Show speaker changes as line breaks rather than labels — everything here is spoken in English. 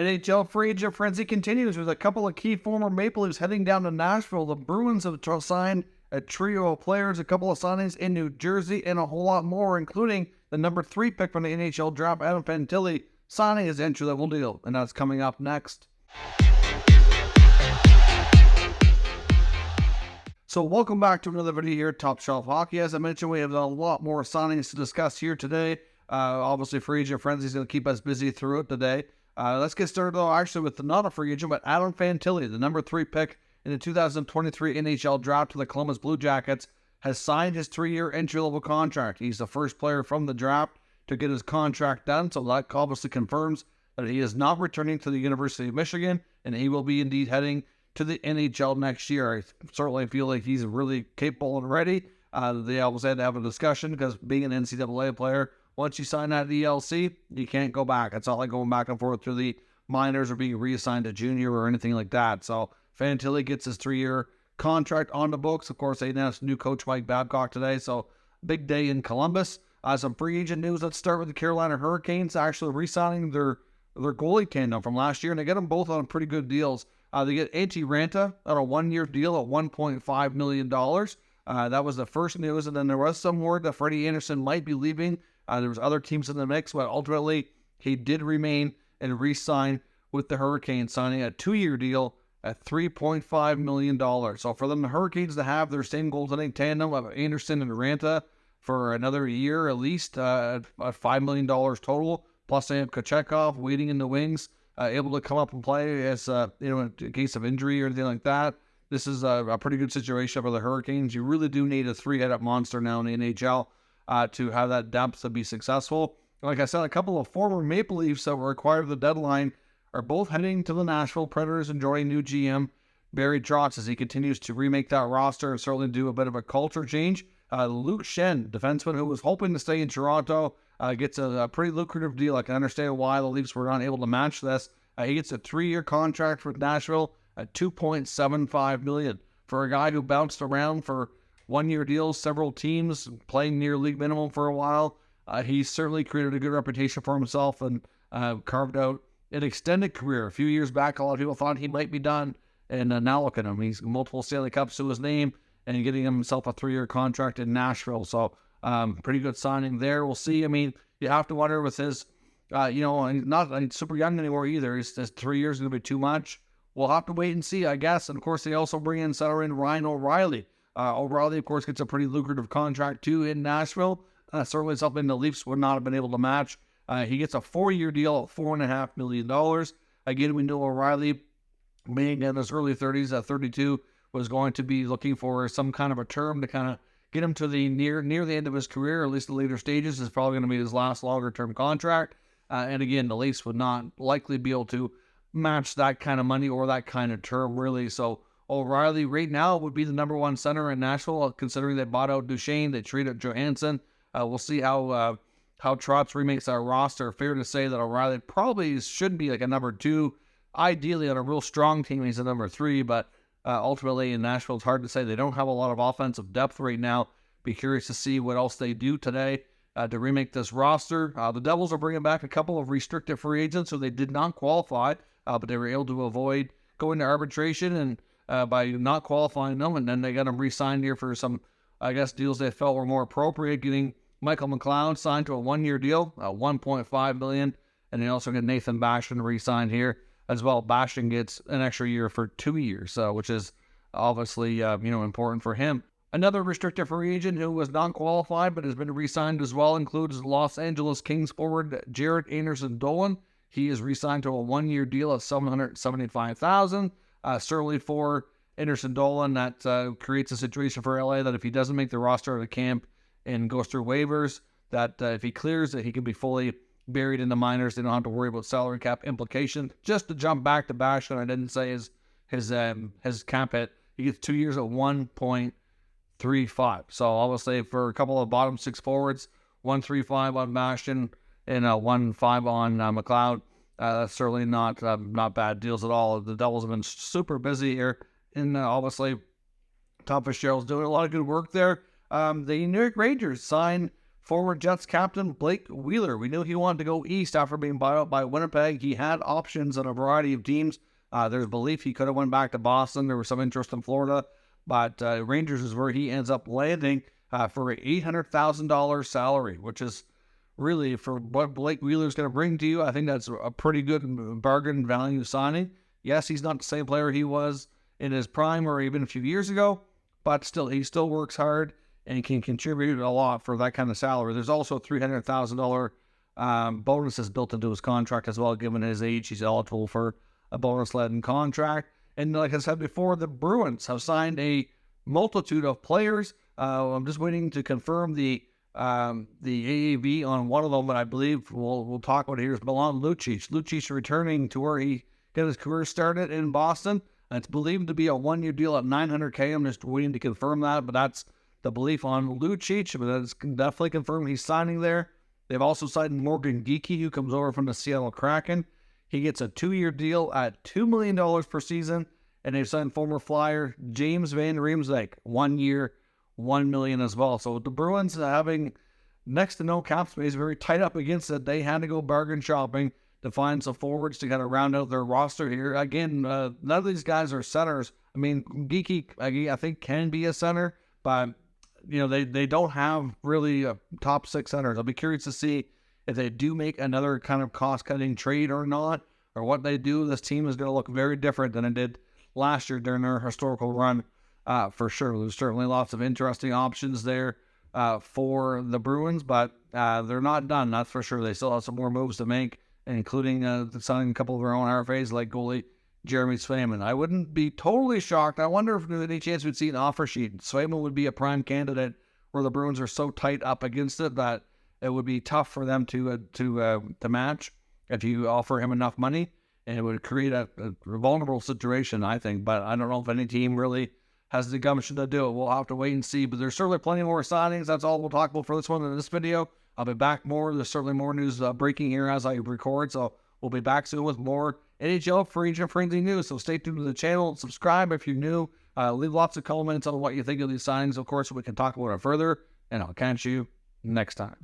NHL free agent frenzy continues with a couple of key former Maple Leafs heading down to Nashville. The Bruins have signed a trio of players, a couple of signings in New Jersey, and a whole lot more, including the number 3 pick from the NHL draft, Adam Fantilly, signing his entry-level deal. And that's coming up next. So welcome back to another video here at Top Shelf Hockey. As I mentioned, we have a lot more signings to discuss here today. Obviously, free agent frenzy is going to keep us busy through it today. Let's get started, though, actually, with not a free agent, but Adam Fantilly, the number 3 pick in the 2023 NHL draft to the Columbus Blue Jackets, has signed his 3-year entry-level contract. He's the first player from the draft to get his contract done, so that obviously confirms that he is not returning to the University of Michigan, and he will be indeed heading to the NHL next year. I certainly feel like he's really capable and ready. They always had to have a discussion because being an NCAA player, once you sign that ELC, you can't go back. It's not like going back and forth through the minors or being reassigned to junior or anything like that. So Fantilly gets his 3-year contract on the books. Of course, they announced new coach Mike Babcock today, so big day in Columbus. Some free agent news. Let's start with the Carolina Hurricanes actually re-signing their goalie tandem from last year, and they get them both on pretty good deals. They get A.T. Ranta on a 1-year deal at $1.5 million. That was the first news, and then there was some word that Freddie Anderson might be leaving. There was other teams in the mix, but ultimately he did remain and re-sign with the Hurricanes, signing a 2-year deal at $3.5 million. So for them, the Hurricanes to have their same goaltending tandem of Anderson and Ranta for another year at least, at $5 million total, plus they have Kochekov waiting in the wings, able to come up and play as in case of injury or anything like that. This is a pretty good situation for the Hurricanes. You really do need a 3-headed monster now in the NHL to have that depth to be successful. Like I said, a couple of former Maple Leafs that were acquired at the deadline are both heading to the Nashville Predators and joining new GM Barry Trotz as he continues to remake that roster and certainly do a bit of a culture change. Luke Schenn, defenseman who was hoping to stay in Toronto, gets a pretty lucrative deal. I can understand why the Leafs were not able to match this. He gets a 3-year contract with Nashville at $2.75 million. For a guy who bounced around for 1-year deals, several teams, playing near league minimum for a while, he certainly created a good reputation for himself and carved out an extended career. A few years back, a lot of people thought he might be done, and now look at him. He's multiple Stanley Cups to his name and getting himself a 3-year contract in Nashville. So pretty good signing there. We'll see. I mean, you have to wonder with his, he's not super young anymore either. His 3 years is going to be too much. We'll have to wait and see, I guess. And, of course, they also bring in Ryan O'Reilly. O'Reilly, of course, gets a pretty lucrative contract, too, in Nashville. Certainly something the Leafs would not have been able to match. He gets a 4-year deal at $4.5 million. Again, we know O'Reilly, being in his early 30s at 32, was going to be looking for some kind of a term to kind of get him to the near the end of his career, or at least the later stages. Is probably going to be his last longer-term contract. And again, the Leafs would not likely be able to match that kind of money or that kind of term, really. So O'Reilly right now would be the number 1 center in Nashville, considering they bought out Duchesne, they traded Johansson. We'll see how Trotz remakes our roster. Fair to say that O'Reilly probably should be like a number 2. Ideally, on a real strong team, he's a number 3, but ultimately in Nashville, it's hard to say. They don't have a lot of offensive depth right now. Be curious to see what else they do today to remake this roster. The Devils are bringing back a couple of restricted free agents, so they did not qualify, but they were able to avoid going to arbitration and by not qualifying them, and then they got them re-signed here for some, I guess, deals they felt were more appropriate, getting Michael McLeod signed to a 1-year deal, $1.5 million, and they also get Nathan Bastion re-signed here as well. Bastion gets an extra year for 2 years, which is obviously important for him. Another restricted free agent who was non-qualified but has been re-signed as well includes Los Angeles Kings forward Jared Anderson-Dolan. He is re-signed to a 1-year deal of $775,000. Certainly for Anderson-Dolan, that creates a situation for LA that if he doesn't make the roster of the camp and goes through waivers, that if he clears, that he can be fully buried in the minors. They don't have to worry about salary cap implications. Just to jump back to Bastion, I didn't say his cap hit. He gets 2 years at 1.35. So obviously for a couple of bottom 6 forwards, 1.35 on Bastion and 1.5 on McLeod. That's certainly not bad deals at all. The Devils have been super busy here, and obviously Tom Fitzgerald's doing a lot of good work there. The New York Rangers signed former Jets captain Blake Wheeler. We knew he wanted to go east after being bought out by Winnipeg. He had options on a variety of teams. There's belief he could have went back to Boston. There was some interest in Florida, but Rangers is where he ends up landing for an $800,000 salary, which is really, for what Blake Wheeler's going to bring to you, I think that's a pretty good bargain value signing. Yes, he's not the same player he was in his prime or even a few years ago, but still, he still works hard and can contribute a lot for that kind of salary. There's also $300,000 bonuses built into his contract as well. Given his age, he's eligible for a bonus-laden contract. And like I said before, the Bruins have signed a multitude of players. I'm just waiting to confirm the AAV on one of them, but I believe we'll talk about it here is Milan Lucic. Lucic returning to where he got his career started in Boston. It's believed to be a one-year deal at $900K. I'm just waiting to confirm that, but that's the belief on Lucic, but that's definitely confirmed he's signing there. They've also signed Morgan Geekie, who comes over from the Seattle Kraken. He gets a 2-year deal at $2 million per season, and they've signed former Flyer James Van Riemsdyk, 1 year, $1 million as well. So the Bruins, having next to no cap space, very tight up against it, they had to go bargain shopping to find some forwards to kind of round out their roster here. Again, none of these guys are centers. I mean, Geekie, I think, can be a center, but they don't have really top 6 centers. I'll be curious to see if they do make another kind of cost-cutting trade or not, or what they do. This team is going to look very different than it did last year during their historical run, for sure. There's certainly lots of interesting options there for the Bruins, but they're not done, that's for sure. They still have some more moves to make, including signing a couple of their own RFAs like goalie Jeremy Swayman. I wouldn't be totally shocked. I wonder if there's any chance we'd see an offer sheet. Swayman would be a prime candidate where the Bruins are so tight up against it that it would be tough for them to match if you offer him enough money, and it would create a vulnerable situation, I think. But I don't know if any team really has the gumption to do it. We'll have to wait and see. But there's certainly plenty more signings. That's all we'll talk about for this one in this video. I'll be back more. There's certainly more news breaking here as I record, so we'll be back soon with more NHL Free Agent Frenzy news. So stay tuned to the channel, subscribe if you're new, leave lots of comments on what you think of these signings, of course, so we can talk about it further, and I'll catch you next time.